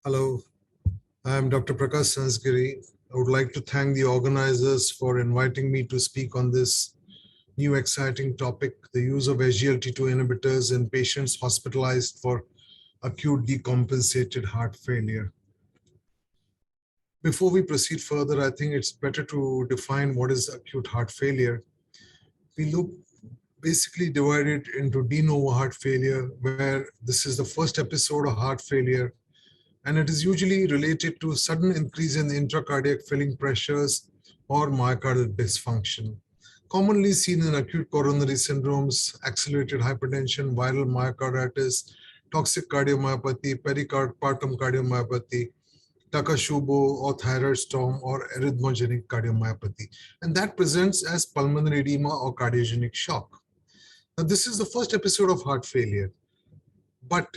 Hello, I am Dr. Prakash Sanzgiri. I would like to thank the organizers for inviting me to speak on this new exciting topic, the use of SGLT2 inhibitors in patients hospitalized for acute decompensated heart failure. Before we proceed further, I think it's better to define what is acute heart failure. We look basically divided into de novo heart failure, where this is the first episode of heart failure, and it is usually related to sudden increase in intracardiac filling pressures or myocardial dysfunction. Commonly seen in acute coronary syndromes, accelerated hypertension, viral myocarditis, toxic cardiomyopathy, pericardium cardiomyopathy, Takashubo or thyroid storm or arrhythmogenic cardiomyopathy. And that presents as pulmonary edema or cardiogenic shock. Now, this is the first episode of heart failure, but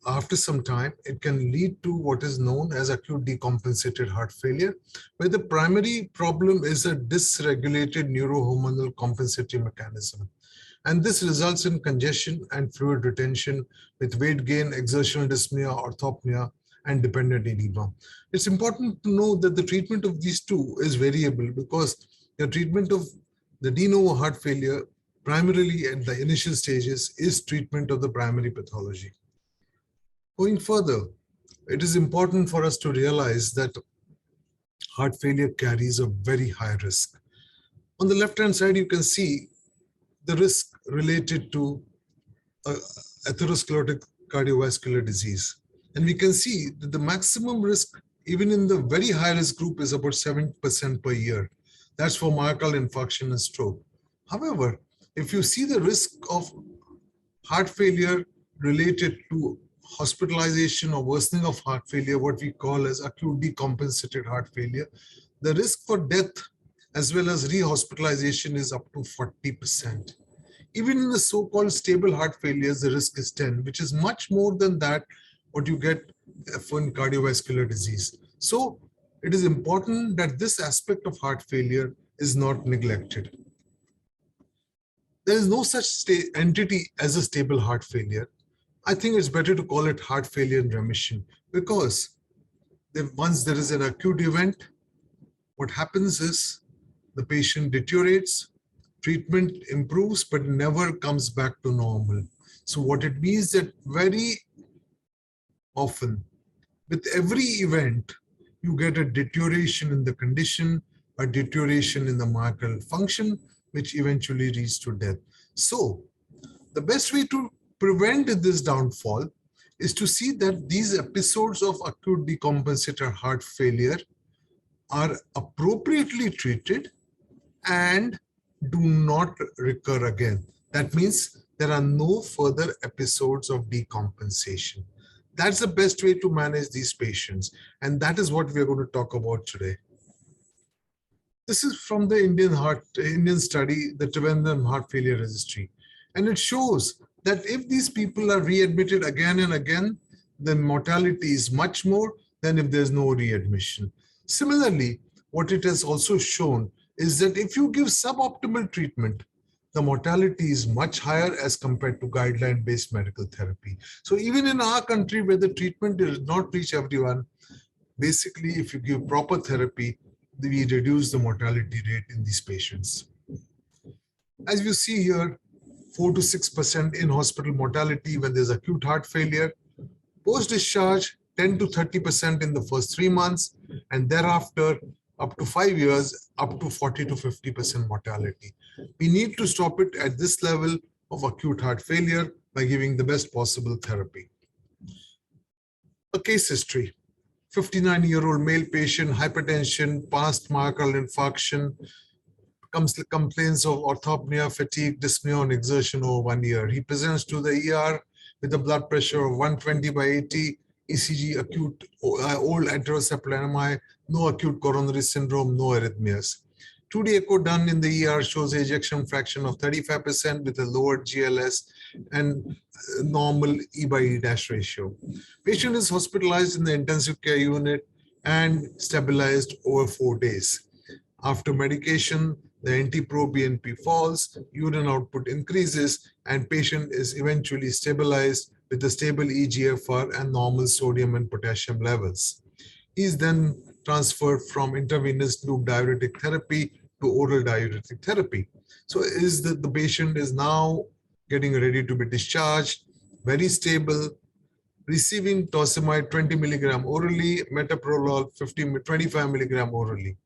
after some time, it can lead to what is known as acute decompensated heart failure, where the primary problem is a dysregulated neurohormonal compensatory mechanism. And this results in congestion and fluid retention with weight gain, exertional dyspnea, orthopnea, and dependent edema. It's important to know that the treatment of these two is variable because the treatment of the de novo heart failure primarily at the initial stages is treatment of the primary pathology. Going further, it is important for us to realize that heart failure carries a very high risk. On the left-hand side, you can see the risk related to atherosclerotic cardiovascular disease. And we can see that the maximum risk, even in the very high-risk group, is about 7% per year. That's for myocardial infarction and stroke. However, if you see the risk of heart failure related to hospitalization or worsening of heart failure, what we call as acute decompensated heart failure, the risk for death as well as rehospitalization is up to 40%. Even in the so-called stable heart failures, the risk is 10, which is much more than that what you get for cardiovascular disease. So it is important that this aspect of heart failure is not neglected. There is no such entity as a stable heart failure. I think it's better to call it heart failure in remission because once there is an acute event, what happens is the patient deteriorates, treatment improves, but never comes back to normal. So what it means that very often, with every event, you get a deterioration in the condition, a deterioration in the myocardial function, which eventually leads to death. So the best way to prevent this downfall is to see that these episodes of acute decompensated heart failure are appropriately treated and do not recur again. That means there are no further episodes of decompensation. That's the best way to manage these patients. And that is what we're going to talk about today. This is from the Indian study, the Trivandrum Heart Failure Registry. And it shows that if these people are readmitted again and again, then mortality is much more than if there's no readmission. Similarly, what it has also shown is that if you give suboptimal treatment, the mortality is much higher as compared to guideline-based medical therapy. So even in our country where the treatment does not reach everyone, basically if you give proper therapy, we reduce the mortality rate in these patients. As you see here, 4 to 6% in hospital mortality when there's acute heart failure. Post-discharge, 10 to 30% in the first 3 months, and thereafter, up to 5 years, up to 40 to 50% mortality. We need to stop it at this level of acute heart failure by giving the best possible therapy. A case history. 59-year-old male patient, hypertension, past myocardial infarction, complaints of orthopnea, fatigue, dyspnea, and exertion over 1 year. He presents to the ER with a blood pressure of 120/80, ECG acute old enterocephaly MI, no acute coronary syndrome, no arrhythmias. 2D echo done in the ER shows ejection fraction of 35% with a lowered GLS and normal E/E' ratio. Patient is hospitalized in the intensive care unit and stabilized over 4 days. After medication, the NT-proBNP falls, urine output increases, and patient is eventually stabilized with a stable eGFR and normal sodium and potassium levels. He is then transferred from intravenous loop diuretic therapy to oral diuretic therapy. So is that the patient is now getting ready to be discharged, very stable, receiving torsemide 20 milligram orally, metoprolol 25 milligram orally.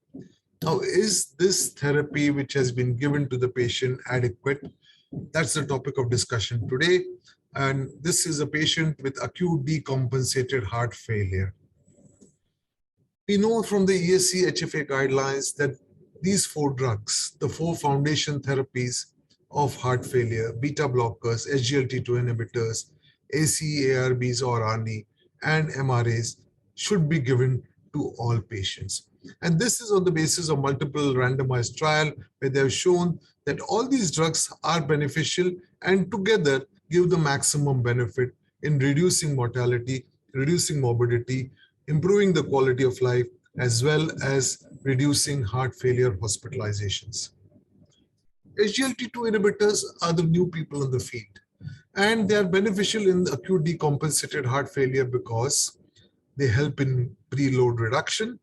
Now, is this therapy which has been given to the patient adequate? That's the topic of discussion today. And this is a patient with acute decompensated heart failure. We know from the ESC HFA guidelines that these 4 drugs, the 4 foundation therapies of heart failure, beta blockers, SGLT2 inhibitors, ACE, ARBs or ARNI, and MRAs should be given to all patients. And this is on the basis of multiple randomized trial where they have shown that all these drugs are beneficial and together give the maximum benefit in reducing mortality, reducing morbidity, improving the quality of life, as well as reducing heart failure hospitalizations. SGLT2 inhibitors are the new people in the field, and they are beneficial in acute decompensated heart failure because they help in preload reduction,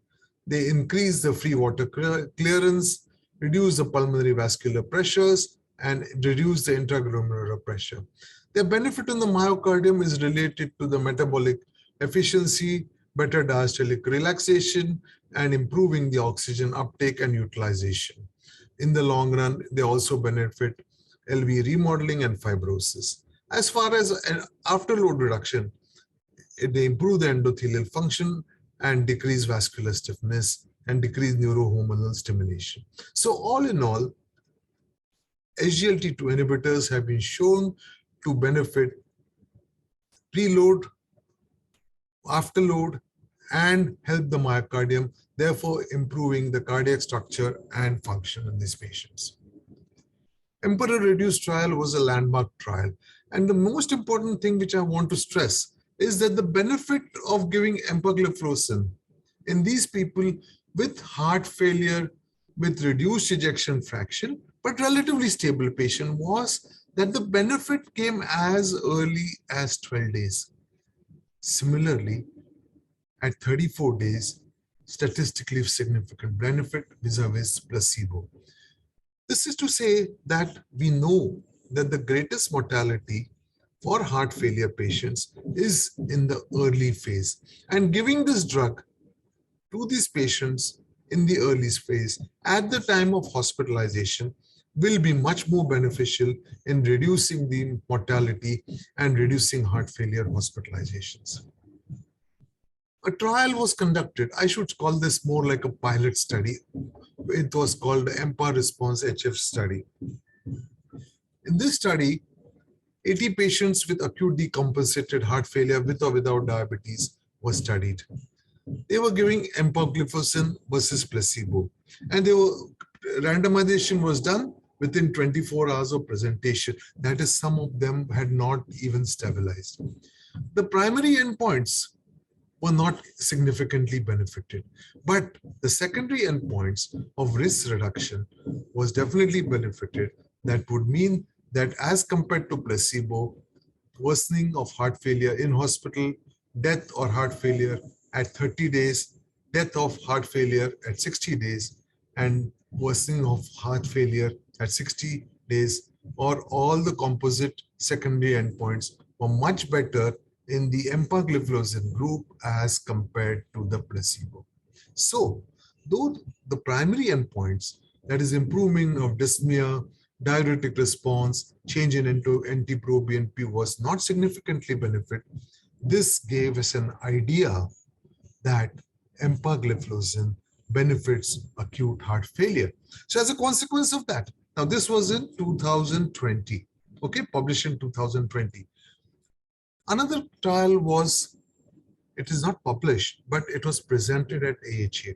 they increase the free water clearance, reduce the pulmonary vascular pressures, and reduce the intraglomerular pressure. Their benefit in the myocardium is related to the metabolic efficiency, better diastolic relaxation, and improving the oxygen uptake and utilization. In the long run, they also benefit LV remodeling and fibrosis. As far as afterload reduction, they improve the endothelial function and decrease vascular stiffness and decrease neurohormonal stimulation. So all in all, SGLT2 inhibitors have been shown to benefit preload, afterload, and help the myocardium, therefore improving the cardiac structure and function in these patients. Emperor Reduced trial was a landmark trial. And the most important thing which I want to stress is that the benefit of giving empagliflozin in these people with heart failure, with reduced ejection fraction, but relatively stable patient was that the benefit came as early as 12 days. Similarly, at 34 days, statistically significant benefit vis-a-vis placebo. This is to say that we know that the greatest mortality for heart failure patients is in the early phase. And giving this drug to these patients in the early phase at the time of hospitalization will be much more beneficial in reducing the mortality and reducing heart failure hospitalizations. A trial was conducted. I should call this more like a pilot study. It was called the EMPA Response HF study. In this study, 80 patients with acute decompensated heart failure with or without diabetes were studied. They were giving empagliflozin versus placebo. And randomization was done within 24 hours of presentation. That is, some of them had not even stabilized. The primary endpoints were not significantly benefited, but the secondary endpoints of risk reduction was definitely benefited. That would mean that as compared to placebo, worsening of heart failure in hospital, death or heart failure at 30 days, death of heart failure at 60 days, and worsening of heart failure at 60 days, or all the composite secondary endpoints were much better in the empagliflozin group as compared to the placebo. So, though the primary endpoints, that is improvement of dyspnea, diuretic response, change in NT-proBNP was not significantly benefit, this gave us an idea that empagliflozin benefits acute heart failure. So as a consequence of that, now this was in 2020, okay, published in 2020. Another trial was, it is not published, but it was presented at AHA.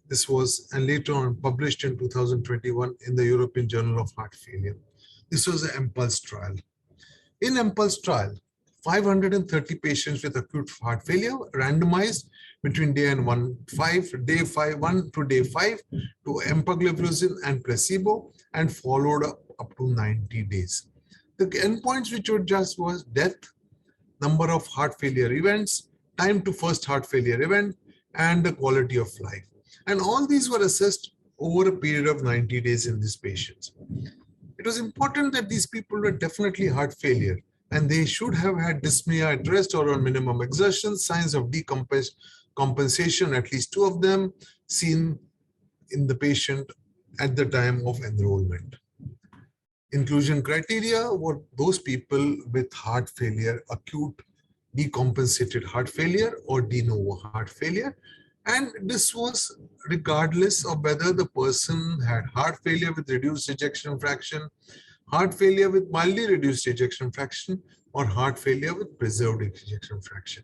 This was, and later on published in 2021 in the European Journal of Heart Failure. This was the EMPULSE trial. In EMPULSE trial, 530 patients with acute heart failure randomized between day 1 to day 5 to empagliflozin and placebo and followed up to 90 days. The endpoints which were just was death, number of heart failure events, time to first heart failure event, and the quality of life. And all these were assessed over a period of 90 days in these patients. It was important that these people were definitely heart failure, and they should have had dyspnea at rest or on minimum exertion, signs of decompensation, at least 2 of them, seen in the patient at the time of enrollment. Inclusion criteria were those people with heart failure, acute decompensated heart failure or de novo heart failure. And this was regardless of whether the person had heart failure with reduced ejection fraction, heart failure with mildly reduced ejection fraction, or heart failure with preserved ejection fraction.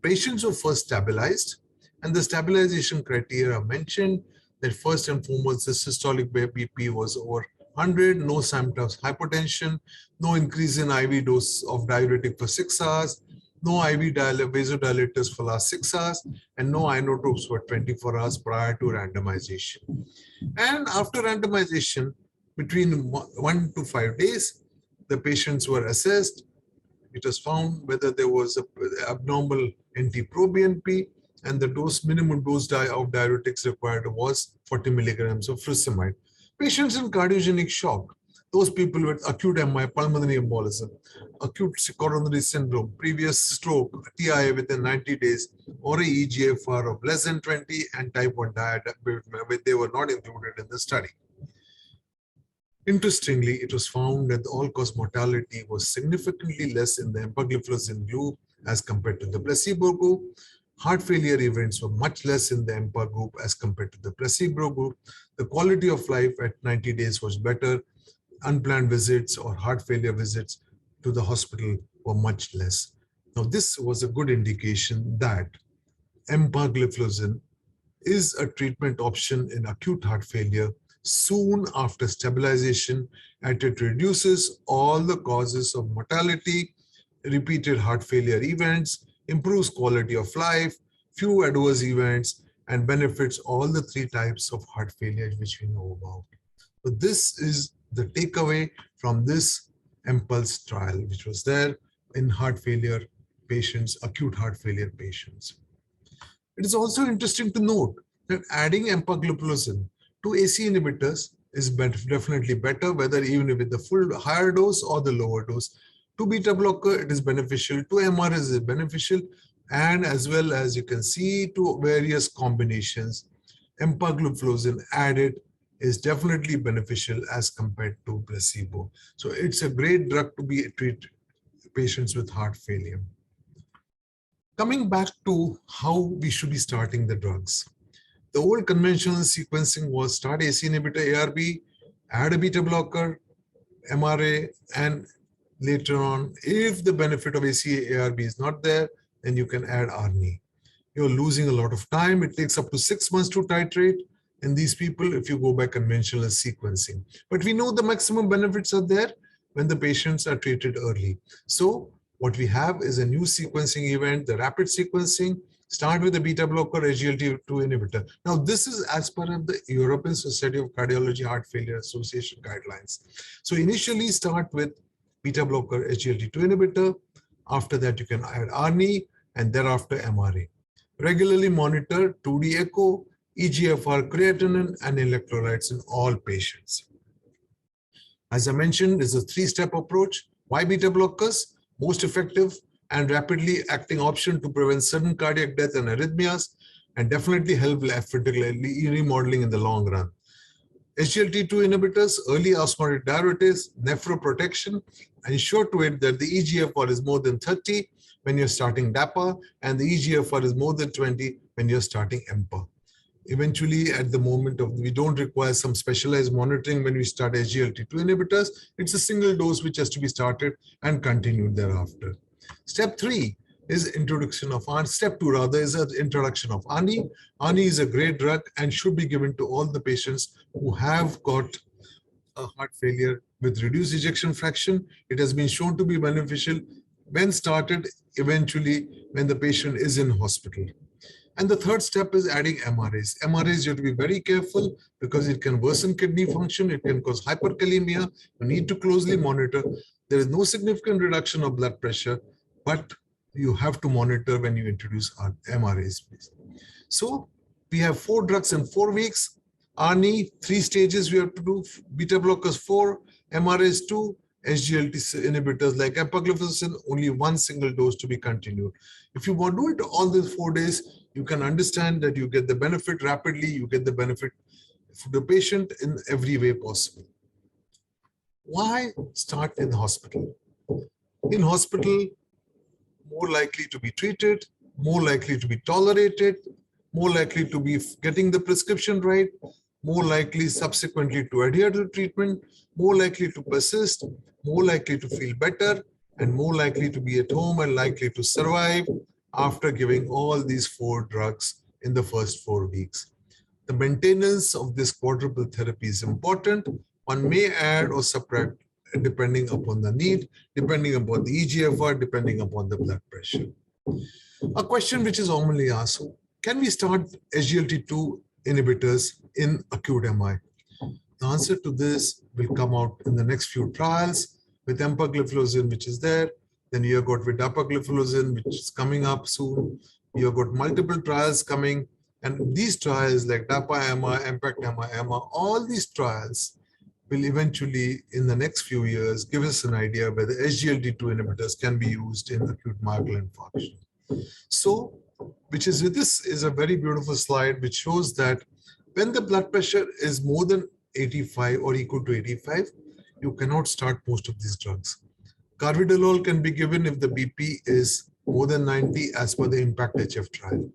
Patients were first stabilized, and the stabilization criteria mentioned that first and foremost, the systolic BP was over 100, no symptoms hypertension, no increase in IV dose of diuretic for 6 hours, no IV vasodilators for last 6 hours, and no inotropes for 24 hours prior to randomization. And after randomization, between 1 to 5 days, the patients were assessed. It was found whether there was an abnormal NT-proBNP, and the minimum dose of diuretics required was 40 milligrams of furosemide. Patients in cardiogenic shock, those people with acute MI, pulmonary embolism, acute coronary syndrome, previous stroke, TIA within 90 days, or a eGFR of less than 20, and type 1 diabetes, they were not included in the study. Interestingly, it was found that the all-cause mortality was significantly less in the empagliflozin group as compared to the placebo group. Heart failure events were much less in the EMPA group as compared to the placebo group. The quality of life at 90 days was better. Unplanned visits or heart failure visits to the hospital were much less. Now, this was a good indication that empagliflozin is a treatment option in acute heart failure soon after stabilization, and it reduces all the causes of mortality, repeated heart failure events, improves quality of life, few adverse events, and benefits all the 3 types of heart failure which we know about. So this is the takeaway from this EMPULSE trial, which was there in heart failure patients, acute heart failure patients. It is also interesting to note that adding empagliflozin to AC inhibitors is definitely better, whether even with the full higher dose or the lower dose. To beta blocker, it is beneficial. To MRS, it is beneficial. And as well as you can see, to various combinations, empagliflozin added is definitely beneficial as compared to placebo. So it's a great drug to be treat patients with heart failure. Coming back to how we should be starting the drugs. The old conventional sequencing was start AC inhibitor ARB, add a beta blocker, MRA, and later on, if the benefit of AC ARB is not there, then you can add ARNI. You're losing a lot of time. It takes up to 6 months to titrate in these people if you go by conventional sequencing. But we know the maximum benefits are there when the patients are treated early. So what we have is a new sequencing event, the rapid sequencing. Start with the beta blocker SGLT2 inhibitor. Now, this is as per the European Society of Cardiology Heart Failure Association guidelines. So initially start with beta blocker SGLT2 inhibitor. After that, you can add ARNI and thereafter MRA. Regularly monitor 2D echo, eGFR, creatinine, and electrolytes in all patients. As I mentioned, it's a 3-step approach. Why beta blockers? Most effective and rapidly acting option to prevent sudden cardiac death and arrhythmias, and definitely help particularly remodeling in the long run. SGLT2 inhibitors, early osmotic diuretics, nephroprotection, ensure to it that the eGFR is more than 30 when you're starting DAPA, and the eGFR is more than 20 when you're starting EMPA. Eventually, at the moment of, we don't require some specialized monitoring when we start SGLT2 inhibitors. It's a single dose which has to be started and continued thereafter. Step 3 is introduction of ARNI. Step 2 rather is an introduction of ARNI. ARNI is a great drug and should be given to all the patients who have got a heart failure with reduced ejection fraction. It has been shown to be beneficial when started, eventually when the patient is in hospital. And the third step is adding MRAs. MRAs, you have to be very careful because it can worsen kidney function. It can cause hyperkalemia. You need to closely monitor. There is no significant reduction of blood pressure. but you have to monitor when you introduce MRAs, please. So we have 4 drugs in 4 weeks. ARNI, 3 stages we have to do. Beta blockers 4, MRAs 2, SGLT inhibitors like empagliflozin, only 1 single dose to be continued. If you want to do it all these 4 days, you can understand that you get the benefit rapidly, you get the benefit for the patient in every way possible. Why start in the hospital? In hospital, more likely to be treated, more likely to be tolerated, more likely to be getting the prescription right, more likely subsequently to adhere to treatment, more likely to persist, more likely to feel better, and more likely to be at home and likely to survive after giving all these 4 drugs in the first 4 weeks. The maintenance of this quadruple therapy is important. One may add or subtract depending upon the need, depending upon the EGFR, depending upon the blood pressure. A question which is commonly asked, can we start SGLT2 inhibitors in acute MI? The answer to this will come out in the next few trials with empagliflozin, which is there. Then you have got with dapagliflozin, which is coming up soon. You have got multiple trials coming. And these trials like DAPA-EMA, EMPACT-EMA, EMA, all these trials will eventually, in the next few years, give us an idea whether SGLT2 inhibitors can be used in acute myocardial infarction. So, this is a very beautiful slide which shows that when the blood pressure is more than 85 or equal to 85, you cannot start most of these drugs. Carvedilol can be given if the BP is more than 90 as per the IMPACT-HF trial.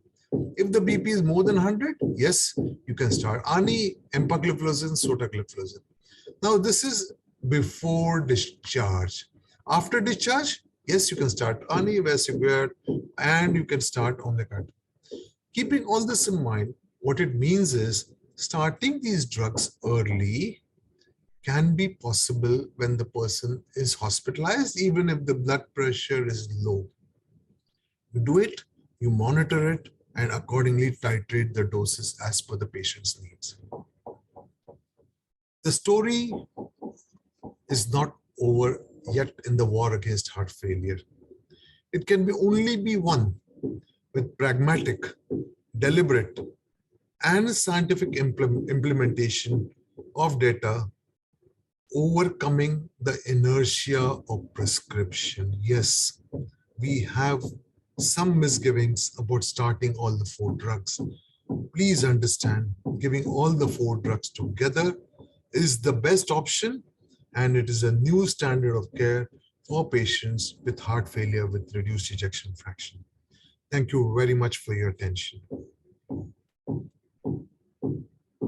If the BP is more than 100, yes, you can start ARNI, empagliflozin, sotagliflozin. Now, this is before discharge. After discharge, yes, you can start ARNI, Vesiguard, and you can start Omnicart. Keeping all this in mind, what it means is starting these drugs early can be possible when the person is hospitalized, even if the blood pressure is low. You do it, you monitor it, and accordingly titrate the doses as per the patient's needs. The story is not over yet in the war against heart failure. It can only be won with pragmatic, deliberate, and scientific implementation of data, overcoming the inertia of prescription. Yes, we have some misgivings about starting all the 4 drugs. Please understand, giving all the 4 drugs together is the best option, and it is a new standard of care for patients with heart failure with reduced ejection fraction. Thank you very much for your attention.